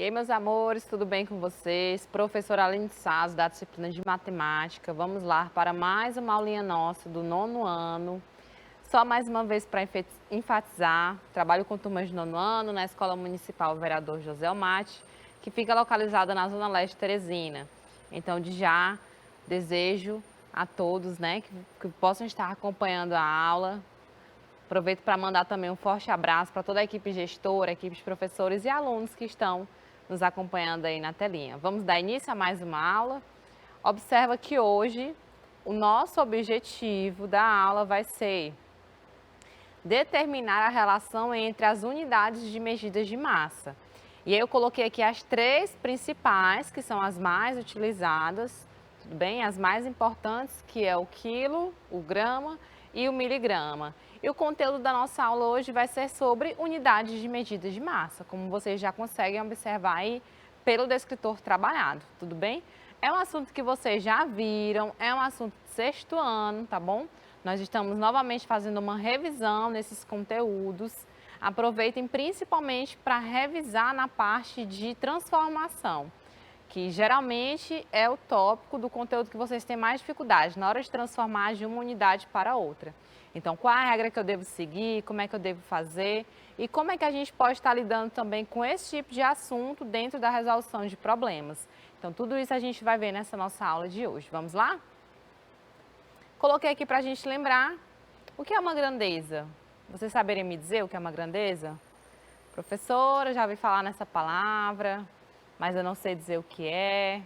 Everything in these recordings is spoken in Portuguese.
aí, meus amores, tudo bem com vocês? Professora Aline Saz, da disciplina de Matemática. Vamos lá para mais uma aulinha nossa do nono ano. Só mais uma vez para enfatizar, trabalho com turmas de nono ano na Escola Municipal Vereador José Almate, que fica localizada na Zona Leste de Teresina. Então, de já, desejo a todos, né, que possam estar acompanhando a aula. Aproveito para mandar também um forte abraço para toda a equipe gestora, equipe de professores e alunos que estão nos acompanhando aí na telinha. Vamos dar início a mais uma aula. Observa que hoje o nosso objetivo da aula vai ser determinar a relação entre as unidades de medidas de massa. E aí eu coloquei aqui as três principais, que são as mais utilizadas, tudo bem? As mais importantes, que é o quilo, o grama e o miligrama. E o conteúdo da nossa aula hoje vai ser sobre unidades de medidas de massa, como vocês já conseguem observar aí pelo descritor trabalhado, tudo bem? É um assunto que vocês já viram, é um assunto de sexto ano, tá bom? Nós estamos novamente fazendo uma revisão nesses conteúdos. Aproveitem principalmente para revisar na parte de transformação, que geralmente é o tópico do conteúdo que vocês têm mais dificuldade na hora de transformar de uma unidade para outra. Então, qual é a regra que eu devo seguir, como é que eu devo fazer e como é que a gente pode estar lidando também com esse tipo de assunto dentro da resolução de problemas. Então, tudo isso a gente vai ver nessa nossa aula de hoje. Vamos lá? Coloquei aqui para a gente lembrar o que é uma grandeza. Vocês saberiam me dizer o que é uma grandeza? Professora, já ouvi falar nessa palavra, mas eu não sei dizer o que é.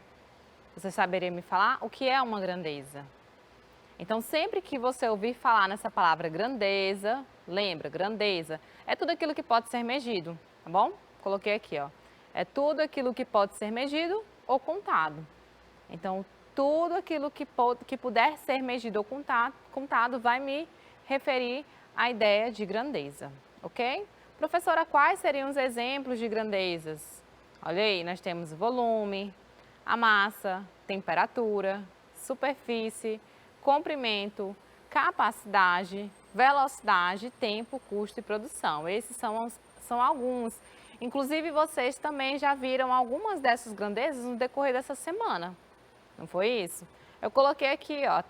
Você saberia me falar o que é uma grandeza? Então, sempre que você ouvir falar nessa palavra grandeza, lembra, grandeza é tudo aquilo que pode ser medido, tá bom? Coloquei aqui, ó. É tudo aquilo que pode ser medido ou contado. Então, tudo aquilo que puder ser medido ou contado vai me referir à ideia de grandeza, ok? Professora, quais seriam os exemplos de grandezas? Olha aí, nós temos volume, a massa, temperatura, superfície, comprimento, capacidade, velocidade, tempo, custo e produção. Esses são alguns. Inclusive, vocês também já viram algumas dessas grandezas no decorrer dessa semana. Não foi isso? Eu coloquei aqui, ó,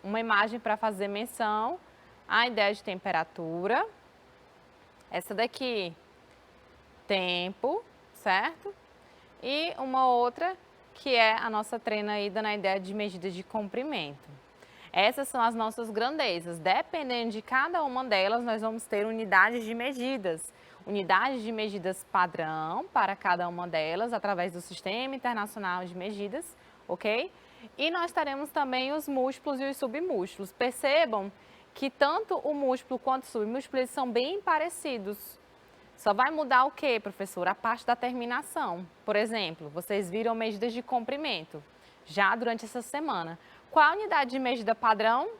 uma imagem para fazer menção à ideia de temperatura. Essa daqui, tempo, certo? E uma outra que é a nossa treina ida na ideia de medida de comprimento. Essas são as nossas grandezas. Dependendo de cada uma delas, nós vamos ter unidades de medidas. Unidades de medidas padrão para cada uma delas, através do Sistema Internacional de Medidas, ok? E nós teremos também os múltiplos e os submúltiplos. Percebam que tanto o múltiplo quanto o submúltiplo eles são bem parecidos. Só vai mudar o que, professora? A parte da terminação. Por exemplo, vocês viram medidas de comprimento já durante essa semana. Qual a unidade de medida padrão?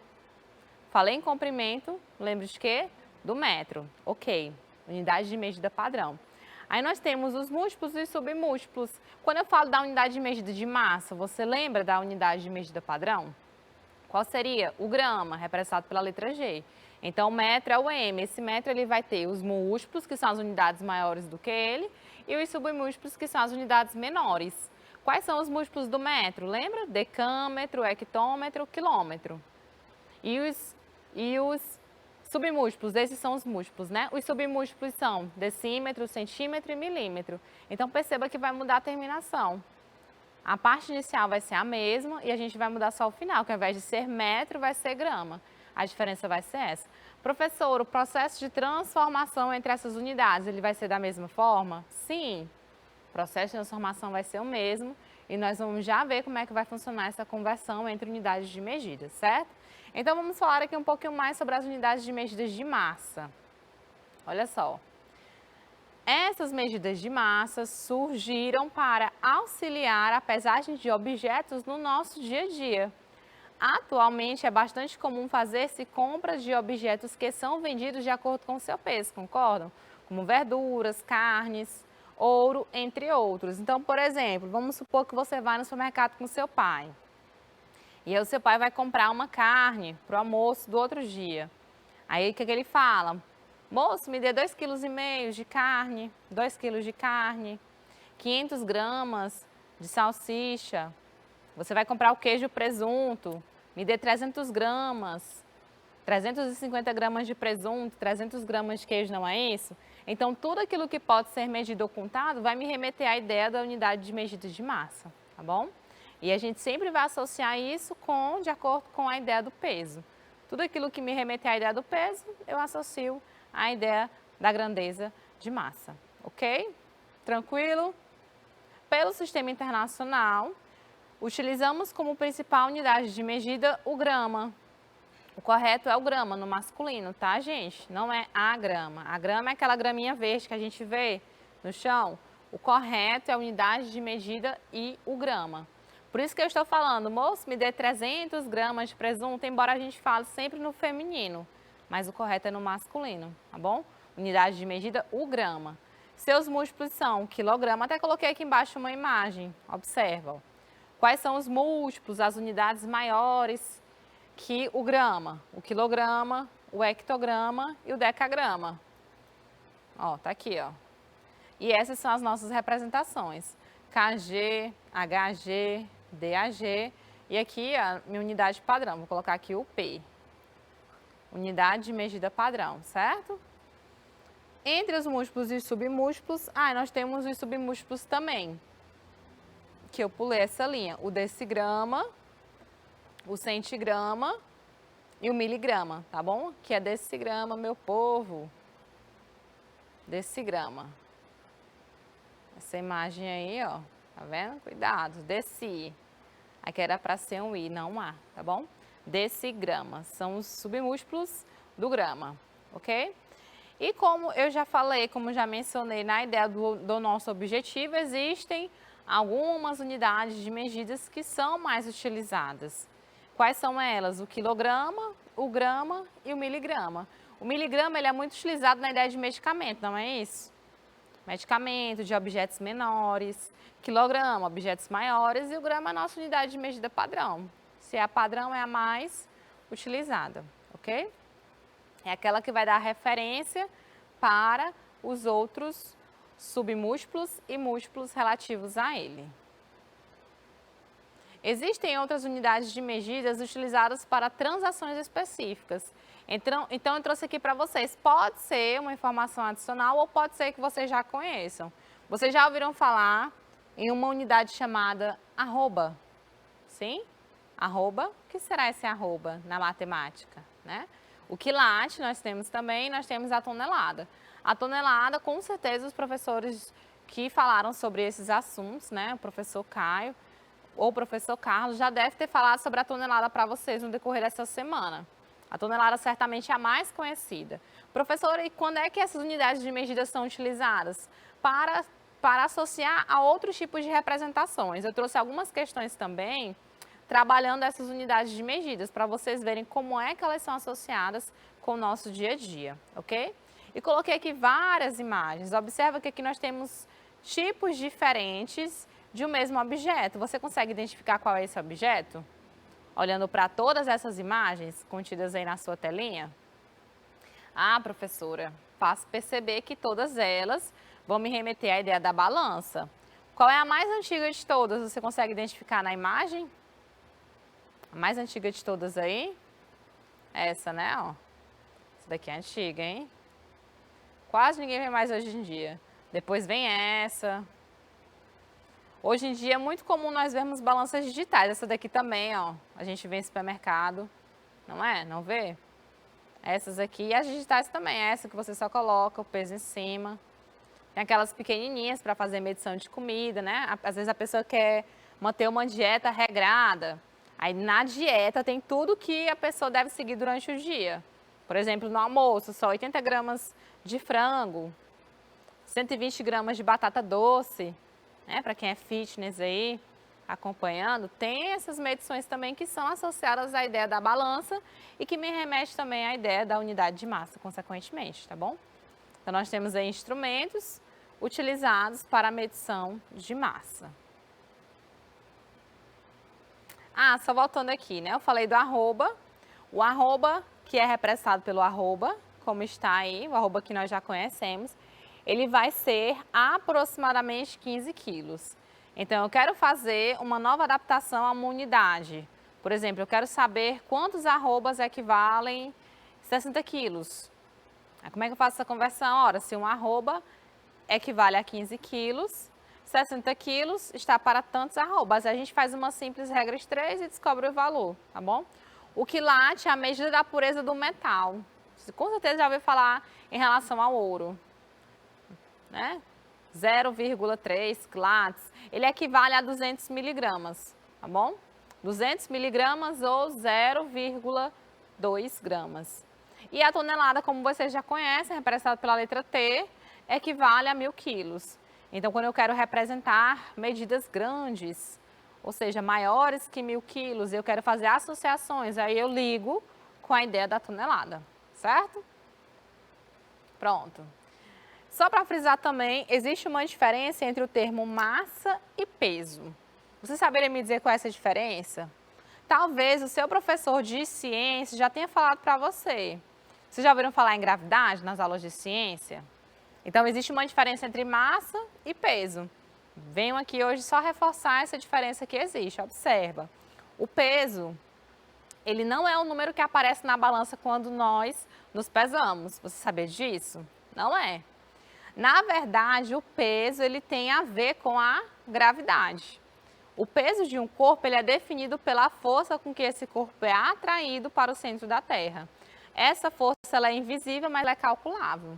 Falei em comprimento, lembra de quê? Do metro. Ok, unidade de medida padrão. Aí nós temos os múltiplos e os submúltiplos. Quando eu falo da unidade de medida de massa, você lembra da unidade de medida padrão? Qual seria? O grama, representado pela letra G. Então, o metro é o M. Esse metro ele vai ter os múltiplos, que são as unidades maiores do que ele, e os submúltiplos, que são as unidades menores. Quais são os múltiplos do metro? Lembra? Decâmetro, hectômetro, quilômetro. E os submúltiplos, esses são os múltiplos, né? Os submúltiplos são decímetro, centímetro e milímetro. Então, perceba que vai mudar a terminação. A parte inicial vai ser a mesma e a gente vai mudar só o final, que ao invés de ser metro, vai ser grama. A diferença vai ser essa. Professor, o processo de transformação entre essas unidades, ele vai ser da mesma forma? Sim, o processo de transformação vai ser o mesmo e nós vamos já ver como é que vai funcionar essa conversão entre unidades de medida, certo? Então, vamos falar aqui um pouquinho mais sobre as unidades de medidas de massa. Olha só. Essas medidas de massa surgiram para auxiliar a pesagem de objetos no nosso dia a dia. Atualmente é bastante comum fazer-se compras de objetos que são vendidos de acordo com o seu peso, concordam? Como verduras, carnes, ouro, entre outros. Então, por exemplo, vamos supor que você vai no supermercado com seu pai. E aí o seu pai vai comprar uma carne para o almoço do outro dia. Aí o que ele fala? Moço, me dê 2,5 kg de carne, 2 quilos de carne. 500 gramas de salsicha. Você vai comprar o queijo presunto, me dê 300 gramas, 350 gramas de presunto, 300 gramas de queijo, não é isso? Então, tudo aquilo que pode ser medido ou contado vai me remeter à ideia da unidade de medida de massa, tá bom? E a gente sempre vai associar isso de acordo com a ideia do peso. Tudo aquilo que me remeter à ideia do peso, eu associo à ideia da grandeza de massa, ok? Tranquilo? Pelo sistema internacional, utilizamos como principal unidade de medida o grama. O correto é o grama no masculino, tá, gente? Não é a grama. A grama é aquela graminha verde que a gente vê no chão. O correto é a unidade de medida e o grama. Por isso que eu estou falando, moço, me dê 300 gramas de presunto, embora a gente fale sempre no feminino, mas o correto é no masculino, tá bom? Unidade de medida, o grama. Seus múltiplos são quilograma, até coloquei aqui embaixo uma imagem, observa. Quais são os múltiplos, as unidades maiores que o grama? O quilograma, o hectograma e o decagrama. Ó, tá aqui, ó. E essas são as nossas representações. KG, HG, DAG e aqui a minha unidade padrão. Vou colocar aqui o P. Unidade de medida padrão, certo? Entre os múltiplos e os submúltiplos, nós temos os submúltiplos também. Que eu pulei essa linha. O decigrama, o centigrama e o miligrama, tá bom? Que é decigrama, meu povo. Decigrama. Essa imagem aí, ó, tá vendo? Cuidado, deci. Aqui era para ser um I, não um A, tá bom? Decigrama, são os submúltiplos do grama, ok? E como eu já falei, como já mencionei na ideia do nosso objetivo, existem algumas unidades de medidas que são mais utilizadas. Quais são elas? O quilograma, o grama e o miligrama. O miligrama ele é muito utilizado na ideia de medicamento, não é isso? Medicamento de objetos menores, quilograma, objetos maiores e o grama é a nossa unidade de medida padrão. Se é a padrão, é a mais utilizada, ok? É aquela que vai dar referência para os outros submúltiplos e múltiplos relativos a ele. Existem outras unidades de medidas utilizadas para transações específicas. Então eu trouxe aqui para vocês, pode ser uma informação adicional ou pode ser que vocês já conheçam. Vocês já ouviram falar em uma unidade chamada arroba? Sim? Arroba, o que será esse arroba na matemática, né? O quilate nós temos também, nós temos a tonelada. A tonelada, com certeza, os professores que falaram sobre esses assuntos, né? O professor Caio ou o professor Carlos já deve ter falado sobre a tonelada para vocês no decorrer dessa semana. A tonelada certamente é a mais conhecida. Professora, e quando é que essas unidades de medida são utilizadas? Para associar a outros tipos de representações. Eu trouxe algumas questões também, trabalhando essas unidades de medidas, para vocês verem como é que elas são associadas com o nosso dia a dia, ok? E coloquei aqui várias imagens. Observa que aqui nós temos tipos diferentes de um mesmo objeto. Você consegue identificar qual é esse objeto? Olhando para todas essas imagens contidas aí na sua telinha? Ah, professora, faço perceber que todas elas vão me remeter à ideia da balança. Qual é a mais antiga de todas? Você consegue identificar na imagem? A mais antiga de todas aí? Essa, né? Ó. Essa daqui é antiga, hein? Quase ninguém vê mais hoje em dia. Depois vem essa. Hoje em dia é muito comum nós vermos balanças digitais. Essa daqui também, ó. A gente vê em supermercado. Não é? Não vê? Essas aqui. E as digitais também. Essa que você só coloca o peso em cima. Tem aquelas pequenininhas para fazer medição de comida, né? Às vezes a pessoa quer manter uma dieta regrada. Aí na dieta tem tudo que a pessoa deve seguir durante o dia. Por exemplo, no almoço, só 80 gramas de frango, 120 gramas de batata doce, né? Para quem é fitness aí, acompanhando, tem essas medições também que são associadas à ideia da balança e que me remete também à ideia da unidade de massa, consequentemente, tá bom? Então, nós temos aí instrumentos utilizados para a medição de massa. Ah, só voltando aqui, né? Eu falei do arroba. O arroba, que é representado pelo arroba, como está aí, o arroba que nós já conhecemos, ele vai ser aproximadamente 15 quilos. Então, eu quero fazer uma nova adaptação a uma unidade. Por exemplo, eu quero saber quantos arrobas equivalem 60 quilos. Como é que eu faço essa conversão? Ora, se um arroba equivale a 15 quilos, 60 quilos está para tantos arrobas. A gente faz uma simples regra de 3 e descobre o valor, tá bom? O quilate é a medida da pureza do metal. Você com certeza já ouviu falar em relação ao ouro, né? 0,3 quilates, ele equivale a 200 miligramas, tá bom? 200 miligramas ou 0,2 gramas. E a tonelada, como vocês já conhecem, representada pela letra T, equivale a 1.000 quilos. Então, quando eu quero representar medidas grandes, ou seja, maiores que 1.000 quilos, eu quero fazer associações, aí eu ligo com a ideia da tonelada, certo? Pronto. Só para frisar também, existe uma diferença entre o termo massa e peso. Você saberia me dizer qual é essa diferença? Talvez o seu professor de ciência já tenha falado para você. Vocês já ouviram falar em gravidade nas aulas de ciência? Então, existe uma diferença entre massa e peso. Venho aqui hoje só reforçar essa diferença que existe. Observa. O peso, ele não é o número que aparece na balança quando nós nos pesamos. Você sabia disso? Não é. Na verdade, o peso ele tem a ver com a gravidade. O peso de um corpo ele é definido pela força com que esse corpo é atraído para o centro da Terra. Essa força ela é invisível, mas ela é calculável.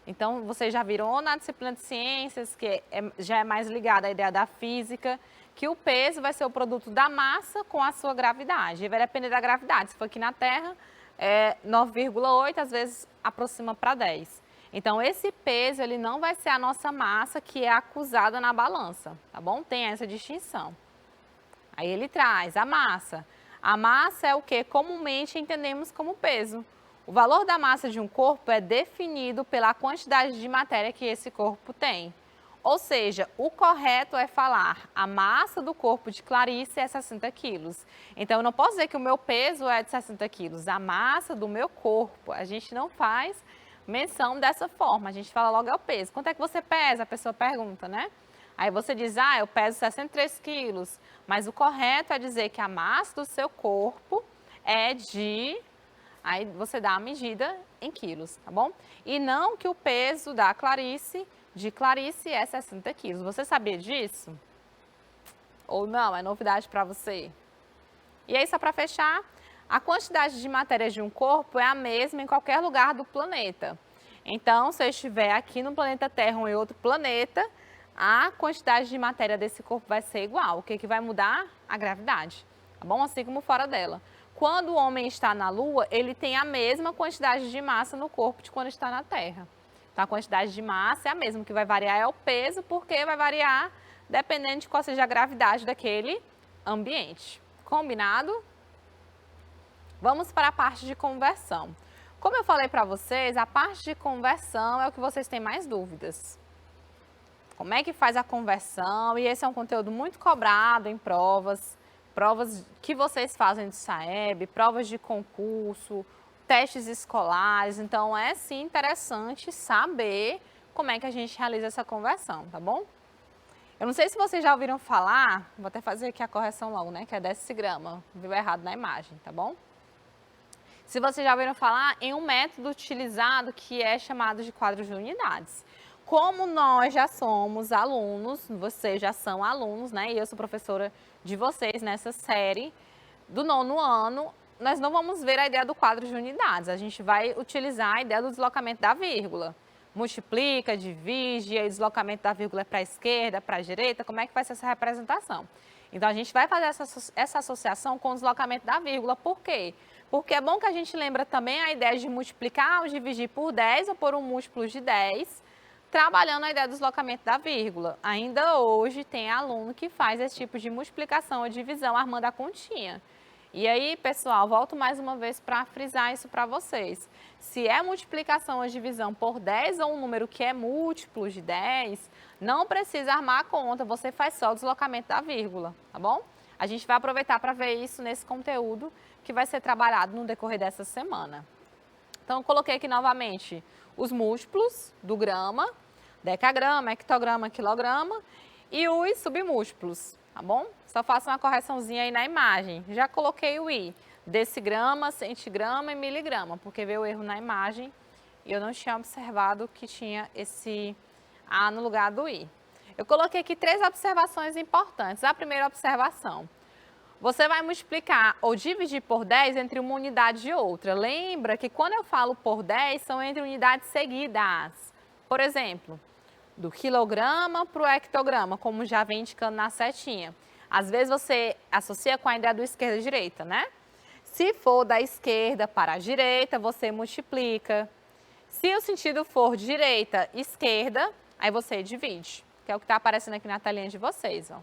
Então, vocês já viram ou na disciplina de ciências, que já é mais ligada à ideia da física, que o peso vai ser o produto da massa com a sua gravidade. E vai depender da gravidade. Se for aqui na Terra, é 9,8, às vezes aproxima para 10. Então, esse peso, ele não vai ser a nossa massa que é acusada na balança, tá bom? Tem essa distinção. Aí ele traz a massa. A massa é o que comumente entendemos como peso. O valor da massa de um corpo é definido pela quantidade de matéria que esse corpo tem. Ou seja, o correto é falar a massa do corpo de Clarice é 60 quilos. Então, eu não posso dizer que o meu peso é de 60 quilos. A massa do meu corpo, a gente não faz menção dessa forma, a gente fala logo é o peso. Quanto é que você pesa? A pessoa pergunta, né? Aí você diz, eu peso 63 quilos, mas o correto é dizer que a massa do seu corpo é de... Aí você dá a medida em quilos, tá bom? E não que o peso da Clarice, de Clarice, é 60 quilos. Você sabia disso? Ou não? É novidade para você? E aí, só para fechar, a quantidade de matéria de um corpo é a mesma em qualquer lugar do planeta. Então, se eu estiver aqui no planeta Terra ou em outro planeta, a quantidade de matéria desse corpo vai ser igual. O que vai mudar? A gravidade, tá bom? Assim como fora dela. Quando o homem está na Lua, ele tem a mesma quantidade de massa no corpo de quando está na Terra. Então, a quantidade de massa é a mesma, o que vai variar é o peso, porque vai variar dependendo de qual seja a gravidade daquele ambiente. Combinado? Vamos para a parte de conversão. Como eu falei para vocês, a parte de conversão é o que vocês têm mais dúvidas. Como é que faz a conversão? E esse é um conteúdo muito cobrado em provas que vocês fazem do SAEB, provas de concurso, testes escolares. Então, é sim interessante saber como é que a gente realiza essa conversão, tá bom? Eu não sei se vocês já ouviram falar, vou até fazer aqui a correção logo, né? Que é decigrama, viu errado na imagem, tá bom? Se vocês já ouviram falar em um método utilizado que é chamado de quadro de unidades. Como nós já somos alunos, vocês já são alunos, né? E eu sou professora de vocês nessa série do 9º ano, nós não vamos ver a ideia do quadro de unidades. A gente vai utilizar a ideia do deslocamento da vírgula. Multiplica, divide, aí o deslocamento da vírgula é para a esquerda, para a direita, como é que vai ser essa representação? Então, a gente vai fazer essa associação com o deslocamento da vírgula. Por quê? Porque é bom que a gente lembra também a ideia de multiplicar ou dividir por 10 ou por um múltiplo de 10, trabalhando a ideia do deslocamento da vírgula. Ainda hoje tem aluno que faz esse tipo de multiplicação ou divisão armando a continha. E aí, pessoal, volto mais uma vez para frisar isso para vocês. Se é multiplicação ou divisão por 10 ou um número que é múltiplo de 10, não precisa armar a conta, você faz só o deslocamento da vírgula, tá bom? A gente vai aproveitar para ver isso nesse conteúdo que vai ser trabalhado no decorrer dessa semana. Então, eu coloquei aqui novamente os múltiplos do grama. decagrama, hectograma, quilograma e os submúltiplos, tá bom? Só faço uma correçãozinha aí na imagem. Já coloquei o I, decigrama, centigrama e miligrama, porque veio o erro na imagem e eu não tinha observado que tinha esse A no lugar do I. Eu coloquei aqui 3 observações importantes. A primeira observação: você vai multiplicar ou dividir por 10 entre uma unidade e outra. Lembra que quando eu falo por 10, são entre unidades seguidas. Por exemplo, do quilograma para o hectograma, como já vem indicando na setinha. Às vezes você associa com a ideia do esquerda e direita, né? Se for da esquerda para a direita, você multiplica. Se o sentido for direita, esquerda, aí você divide, que é o que está aparecendo aqui na telinha de vocês, ó.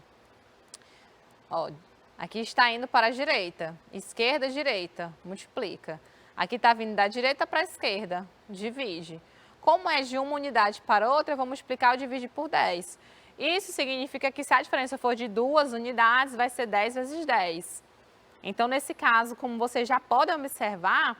Ó, aqui está indo para a direita, esquerda, direita, multiplica. Aqui está vindo da direita para a esquerda, divide. Como é de uma unidade para outra, eu vou multiplicar o dividir por 10. Isso significa que se a diferença for de 2 unidades, vai ser 10 vezes 10. Então, nesse caso, como vocês já podem observar,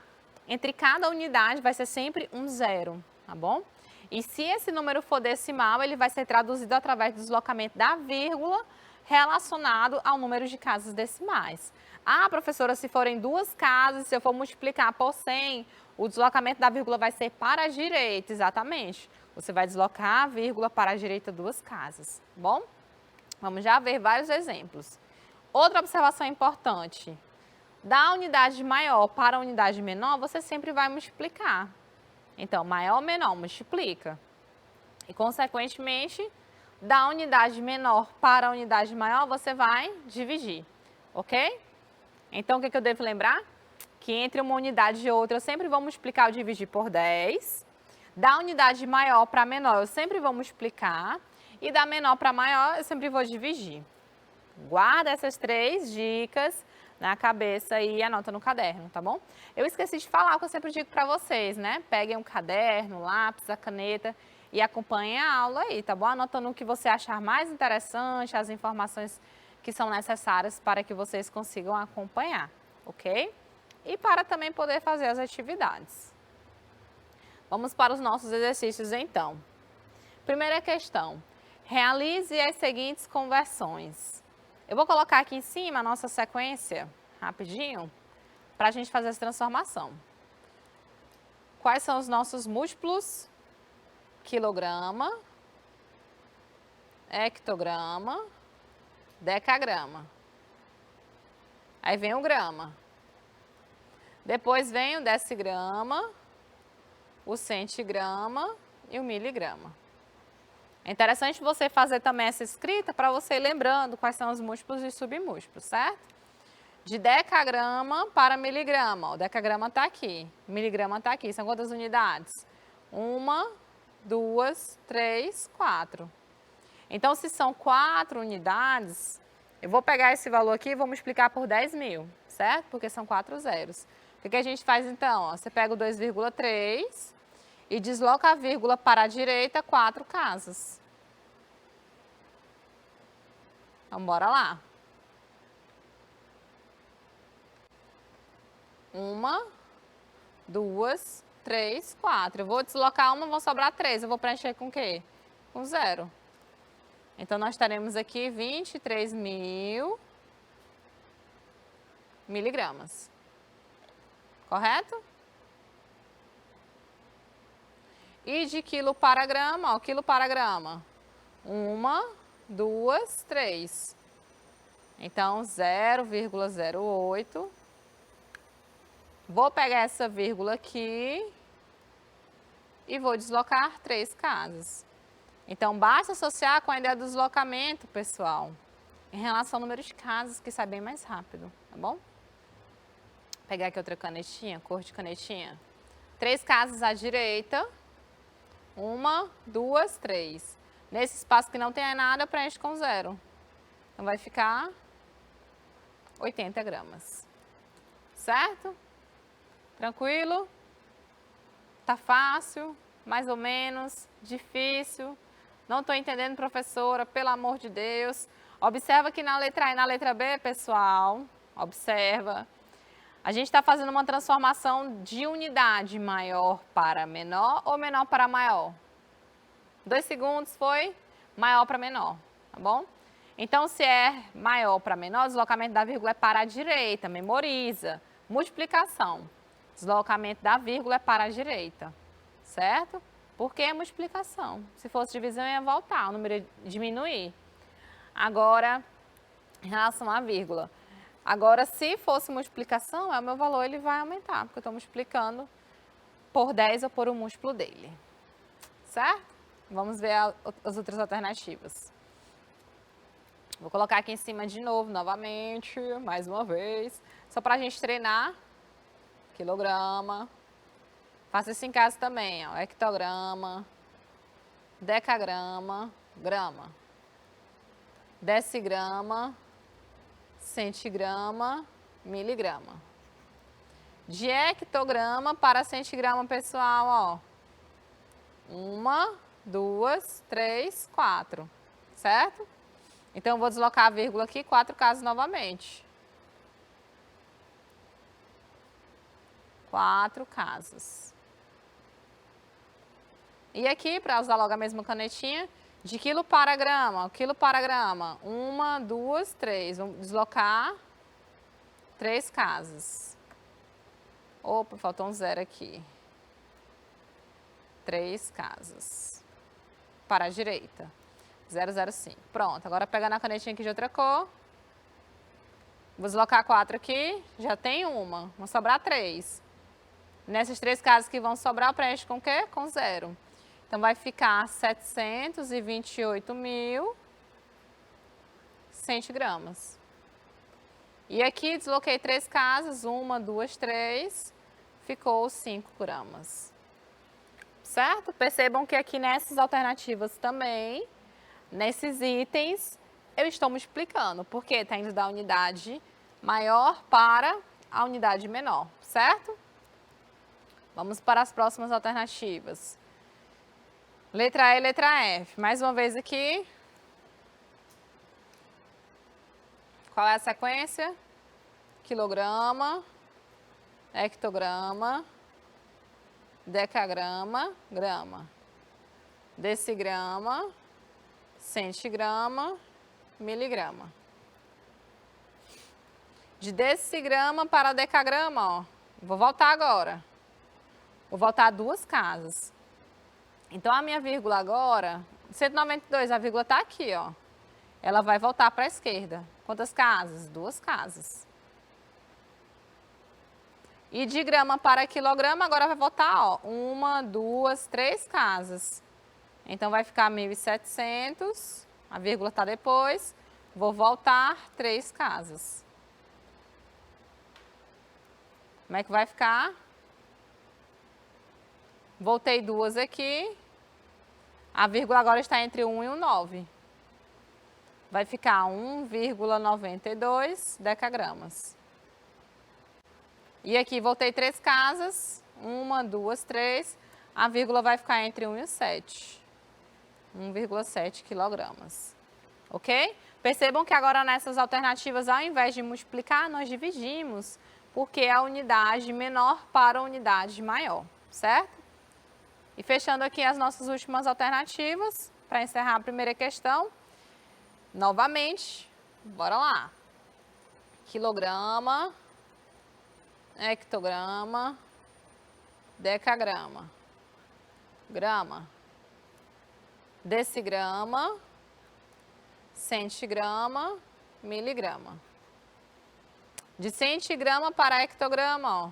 entre cada unidade vai ser sempre um zero, tá bom? E se esse número for decimal, ele vai ser traduzido através do deslocamento da vírgula relacionado ao número de casas decimais. Ah, professora, se forem 2 casas, se eu for multiplicar por 100, o deslocamento da vírgula vai ser para a direita, exatamente. Você vai deslocar a vírgula para a direita 2 casas, tá bom? Vamos já ver vários exemplos. Outra observação importante: da unidade maior para a unidade menor, você sempre vai multiplicar. Então, maior ou menor, multiplica. E, consequentemente, da unidade menor para a unidade maior, você vai dividir, ok? Então, o que eu devo lembrar? Que entre uma unidade e outra, eu sempre vou multiplicar o dividir por 10. Da unidade maior para menor, eu sempre vou multiplicar. E da menor para maior, eu sempre vou dividir. Guarda essas 3 dicas na cabeça e anota no caderno, tá bom? Eu esqueci de falar o que eu sempre digo para vocês, né? Peguem um caderno, lápis, a caneta e acompanhem a aula aí, tá bom? Anotando o que você achar mais interessante, as informações que são necessárias para que vocês consigam acompanhar, ok? E para também poder fazer as atividades. Vamos para os nossos exercícios então. Primeira questão: realize as seguintes conversões. Eu vou colocar aqui em cima a nossa sequência, rapidinho, para a gente fazer essa transformação. Quais são os nossos múltiplos? Quilograma, hectograma, decagrama. Aí vem o grama. Depois vem o decigrama, o centigrama e o miligrama. É interessante você fazer também essa escrita para você ir lembrando quais são os múltiplos e submúltiplos, certo? De decagrama para miligrama. O decagrama está aqui, o miligrama está aqui. São quantas unidades? 1, 2, 3, 4. Então, se são 4 unidades, eu vou pegar esse valor aqui e vou multiplicar por 10.000, certo? Porque são 4 zeros. O que a gente faz então? Você pega o 2,3 e desloca a vírgula para a direita 4 casas. Então, bora lá. 1, 2, 3, 4. Eu vou deslocar uma, vou sobrar 3. Eu vou preencher com o quê? Com 0. Então, nós teremos aqui 23.000 miligramas. Correto? E de quilo para grama, ó, quilo para grama. 1, 2, 3. Então, 0,08. Vou pegar essa vírgula aqui e vou deslocar 3 casas. Então, basta associar com a ideia do deslocamento, pessoal, em relação ao número de casas, que sai bem mais rápido, tá bom? Vou pegar aqui outra canetinha, cor de canetinha. 3 casas à direita. 1, 2, 3. Nesse espaço que não tem nada, preenche com 0. Então, vai ficar 80 gramas. Certo? Tranquilo? Tá fácil? Mais ou menos? Difícil? Não estou entendendo, professora, pelo amor de Deus. Observa que na letra A e na letra B, pessoal, observa. A gente está fazendo uma transformação de unidade maior para menor ou menor para maior? 2 segundos foi maior para menor, tá bom? Então, se é maior para menor, o deslocamento da vírgula é para a direita, memoriza. Multiplicação, deslocamento da vírgula é para a direita, certo? Porque é multiplicação. Se fosse divisão, ia voltar, o número ia diminuir. Agora, em relação à vírgula. Agora, se fosse multiplicação, o meu valor ele vai aumentar, porque eu estou multiplicando por 10 ou por um múltiplo dele, certo? Vamos ver as outras alternativas. Vou colocar aqui em cima de novo, novamente, mais uma vez, só para a gente treinar. Quilograma. Faça isso em casa também, ó. Hectograma, decagrama, grama. Decigrama, centigrama, miligrama. De hectograma para centigrama, pessoal, ó. 1, 2, 3, 4, certo? Então, eu vou deslocar a vírgula aqui 4 casas novamente. 4 casas. E aqui, para usar logo a mesma canetinha, de quilo para grama, quilo para grama, 1, 2, 3. Vamos deslocar 3 casas. Opa, faltou um zero aqui. 3 casas. Para a direita. 005. Pronto, agora pegando a canetinha aqui de outra cor. Vou deslocar 4 aqui, já tem uma. Vão sobrar 3. Nessas 3 casas que vão sobrar, eu preencho com o quê? Com 0. Então, vai ficar 728.000 centigramas. E aqui, desloquei 3 casas, 1, 2, 3, ficou 5 gramas. Certo? Percebam que aqui nessas alternativas também, nesses itens, eu estou multiplicando, porque está indo da unidade maior para a unidade menor, certo? Vamos para as próximas alternativas. Letra E e letra F. Mais uma vez aqui. Qual é a sequência? Quilograma, hectograma, decagrama, grama. Decigrama, centigrama, miligrama. De decigrama para decagrama, ó. Vou voltar agora. Vou voltar 2 casas. Então, a minha vírgula agora, 192, a vírgula está aqui, ó. Ela vai voltar para a esquerda. Quantas casas? 2 casas. E de grama para quilograma, agora vai voltar, ó, 1, 2, 3 casas. Então, vai ficar 1.700, a vírgula está depois. Vou voltar 3 casas. Como é que vai ficar? Voltei 2 aqui. A vírgula agora está entre 1 e o 9. Vai ficar 1,92 decagramas. E aqui voltei 3 casas. 1, 2, 3. A vírgula vai ficar entre 1 e o 7. 1,7 quilogramas. Ok? Percebam que agora nessas alternativas, ao invés de multiplicar, nós dividimos, porque é a unidade menor para a unidade maior, certo? E fechando aqui as nossas últimas alternativas, para encerrar a primeira questão, novamente, bora lá. Quilograma, hectograma, decagrama, grama, decigrama, centigrama, miligrama. De centigrama para hectograma, ó.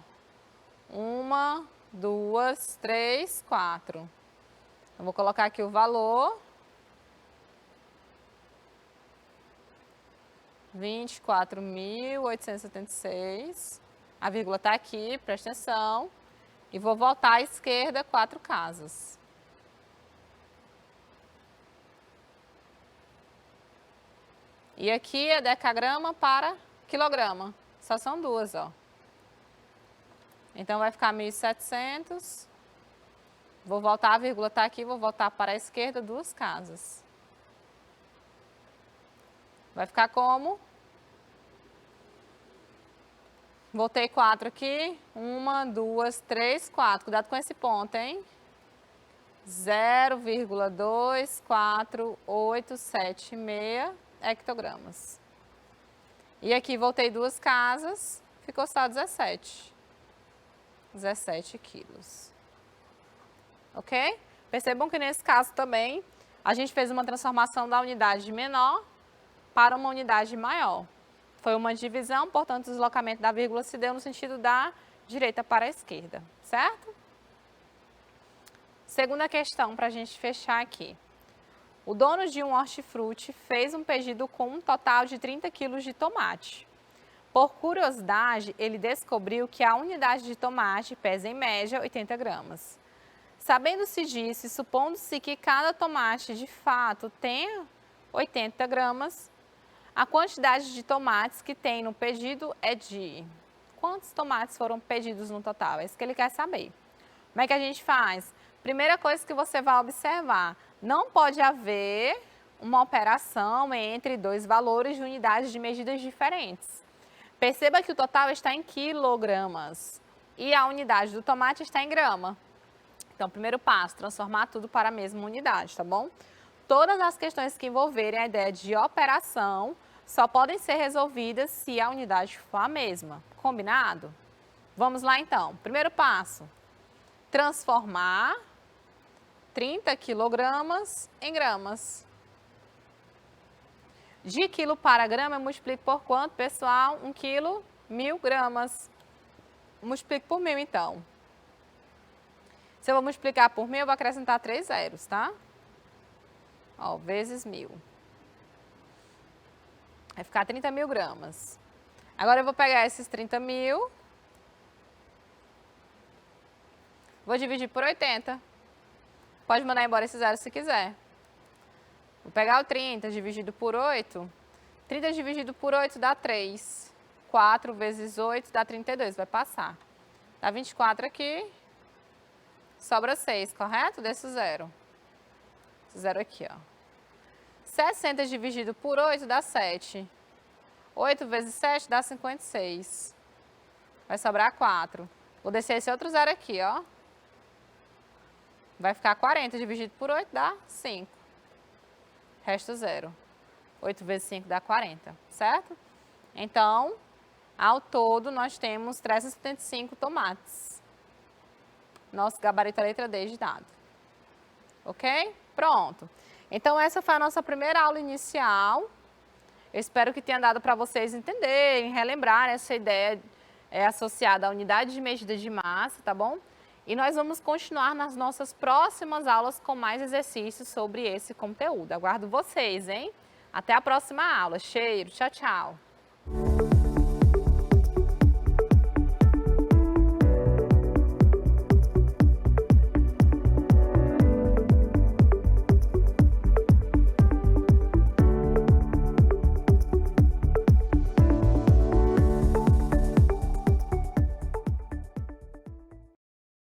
1, 2, 3, 4. Eu vou colocar aqui o valor. 24.876. A vírgula está aqui, presta atenção. E vou voltar à esquerda 4 casas. E aqui é decagrama para quilograma. Só são 2, ó. Então, vai ficar 1.700. Vou voltar, a vírgula está aqui, vou voltar para a esquerda 2 casas. Vai ficar como? Voltei 4 aqui. 1, 2, 3, 4. Cuidado com esse ponto, hein? 0,2486 hectogramas. E aqui voltei 2 casas, ficou só 17 quilos. Ok? Percebam que nesse caso também, a gente fez uma transformação da unidade menor para uma unidade maior. Foi uma divisão, portanto, o deslocamento da vírgula se deu no sentido da direita para a esquerda, certo? Segunda questão para a gente fechar aqui. O dono de um hortifruti fez um pedido com um total de 30 quilos de tomate. Por curiosidade, ele descobriu que a unidade de tomate pesa em média 80 gramas. Sabendo-se disso e supondo-se que cada tomate de fato tenha 80 gramas, a quantidade de tomates que tem no pedido é de... Quantos tomates foram pedidos no total? É isso que ele quer saber. Como é que a gente faz? Primeira coisa que você vai observar, não pode haver uma operação entre 2 valores de unidades de medidas diferentes. Perceba que o total está em quilogramas e a unidade do tomate está em grama. Então, primeiro passo, transformar tudo para a mesma unidade, tá bom? Todas as questões que envolverem a ideia de operação só podem ser resolvidas se a unidade for a mesma. Combinado? Vamos lá então. Primeiro passo, transformar 30 quilogramas em gramas. De quilo para grama, eu multiplico por quanto, pessoal? 1 quilo, 1000 gramas. Multiplico por 1000, então. Se eu vou multiplicar por 1000, eu vou acrescentar 3 zeros, tá? Ó, vezes 1000. Vai ficar 30.000 gramas. Agora eu vou pegar esses 30.000. Vou dividir por 80. Pode mandar embora esse zero se quiser. Vou pegar o 30 dividido por 8. 30 dividido por 8 dá 3. 4 vezes 8 dá 32, vai passar. Dá 24 aqui. Sobra 6, correto? Desse zero. Esse zero aqui, ó. 60 dividido por 8 dá 7. 8 vezes 7 dá 56. Vai sobrar 4. Vou descer esse outro zero aqui, ó. Vai ficar 40 dividido por 8 dá 5. Resta 0. 8 vezes 5 dá 40, certo? Então, ao todo, nós temos 375 tomates. Nosso gabarito é a letra D de dado. Ok? Pronto. Então, essa foi a nossa primeira aula inicial. Eu espero que tenha dado para vocês entenderem, relembrar essa ideia associada à unidade de medida de massa, tá bom? E nós vamos continuar nas nossas próximas aulas com mais exercícios sobre esse conteúdo. Aguardo vocês, hein? Até a próxima aula. Cheiro. Tchau, tchau.